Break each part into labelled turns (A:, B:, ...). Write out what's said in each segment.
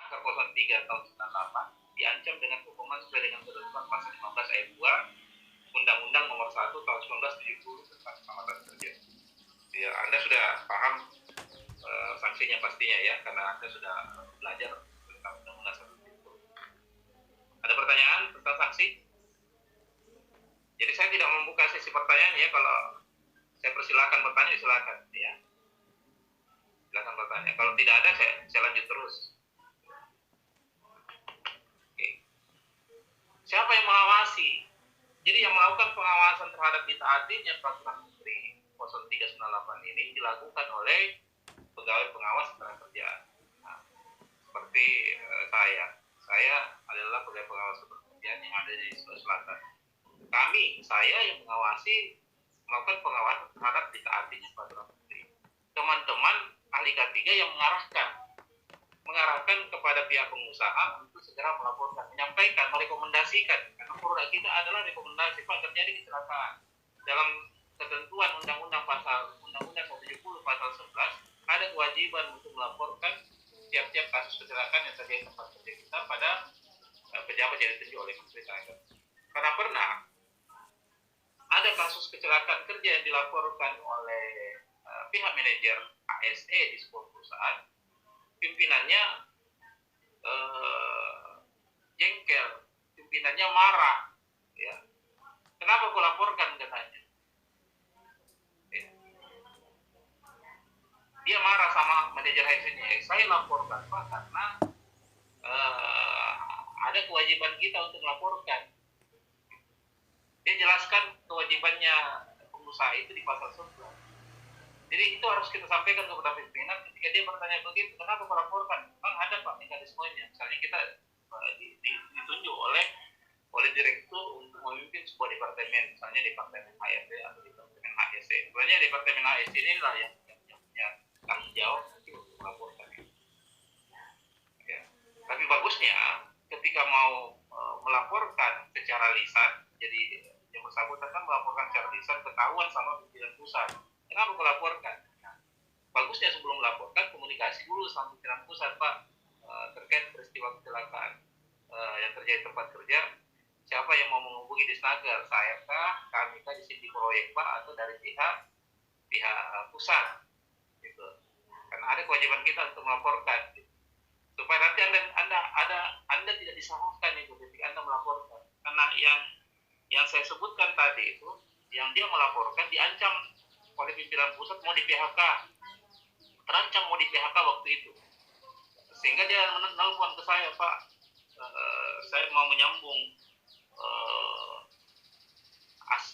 A: Angka 03 tahun 98 diancam dengan hukuman sesuai dengan ketentuan pasal 15 ayat 2 Undang-Undang Nomor 1 tahun 1970 tentang keselamatan kerja. Ya, Anda sudah paham sanksinya pastinya ya, karena Anda sudah belajar tentang Undang-Undang 170. Ada pertanyaan tentang sanksi? Jadi saya tidak membuka sesi pertanyaan ya, kalau saya persilakan bertanya, silakan ya. Silakan bertanya. Kalau tidak ada, saya lanjut terus. Oke. Siapa yang mengawasi? Jadi yang melakukan pengawasan terhadap ditaatinya peraturan Menteri 0398 ini dilakukan oleh pegawai pengawas tenaga kerja. Nah, seperti saya adalah pegawai pengawas ketenagakerjaan yang ada di Sulawesi Selatan. Saya yang mengawasi, melakukan pengawasan terhadap ditaatinya peraturan Menteri. Teman-teman ahli K3 yang mengarahkan kepada pihak pengusaha untuk segera melaporkan, menyampaikan, merekomendasikan. Karena produk kita adalah rekomendasi, Pak, terjadi kecelakaan. Dalam ketentuan Undang-Undang 170 pasal 11 ada kewajiban untuk melaporkan tiap-tiap kasus kecelakaan yang terjadi di tempat kerja kita pada pejabat yang ditunjuk oleh Menteri Tenaga. Karena pernah ada kasus kecelakaan kerja yang dilaporkan oleh pihak manajer ASE di sebuah perusahaan, pimpinannya jengkel, pimpinannya marah, ya. Kenapa kau laporkan, katanya? Ya. Dia marah sama manajer ASE-nya. Saya laporkan, Pak, karena ada kewajiban kita untuk melaporkan. Dia jelaskan kewajibannya pengusaha itu di pasal 11. Jadi itu harus kita sampaikan kepada pimpinan. Ketika dia bertanya begitu, kenapa melaporkan? Bang, ada Pak mekanismenya. Misalnya kita ditunjuk oleh direktur untuk memimpin sebuah departemen, misalnya departemen HRD atau departemen HSE. Sebenarnya departemen HSE inilah yang punya tanggung jawab untuk melaporkan. Ya. Tapi bagusnya ketika mau melaporkan secara lisan, jadi yang bersangkutan kan melaporkan secara lisan, ketahuan sama pimpinan pusat. Kenapa melaporkan? Nah, bagusnya sebelum melaporkan komunikasi dulu sama pimpinan pusat, Pak, terkait peristiwa kecelakaan yang terjadi di tempat kerja. Siapa yang mau menghubungi di Snagar? Saya kah, kami kah di sini proyek, Pak, atau dari pihak pusat, gitu. Karena ada kewajiban kita untuk melaporkan, gitu. Supaya nanti anda tidak disalahkan itu ketika Anda melaporkan. Karena yang saya sebutkan tadi itu, yang dia melaporkan diancam oleh pimpinan pusat mau di PHK, terancam mau di PHK waktu itu, sehingga dia menelpon ke saya, Pak, saya mau menyambung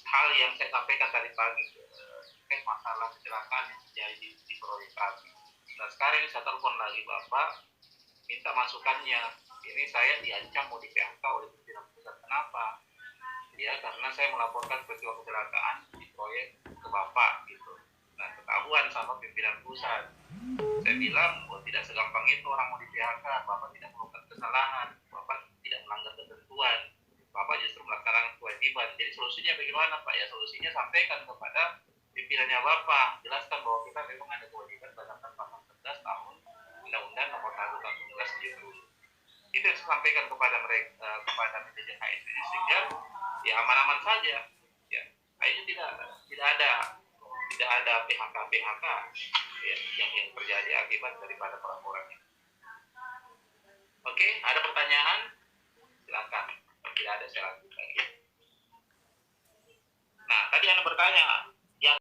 A: hal yang saya sampaikan tadi pagi terkait masalah kecelakaan yang terjadi di proyek kami. Nah, sekarang ini saya telepon lagi Bapak, minta masukannya. Ini saya diancam mau di PHK oleh pimpinan pusat. Kenapa? Ya, karena saya melaporkan peristiwa kecelakaan di proyek ke Bapak, gitu. Nah, ketahuan sama pimpinan pusat. Saya bilang, tidak segampang itu orang mau di PHK. Bapak tidak melakukan kesalahan, Bapak tidak melanggar ketentuan, Bapak justru melaksanakan kewajiban. Jadi solusinya bagaimana, Pak? Ya, solusinya sampaikan kepada pimpinannya Bapak, jelaskan bahwa kita memang ada kewajiban berdasarkan pasal 11 tahun Undang-Undang Nomor 1 tahun 1970. Itu yang saya sampaikan kepada mereka, kepada manajer HSE, sehingga ya aman-aman saja. Ya, akhirnya tidak ada PHK ya, yang terjadi akibat daripada pelaporannya. Oke, ada pertanyaan? Silakan. Kalau tidak ada, saya lanjut lagi. Nah, tadi Anda bertanya,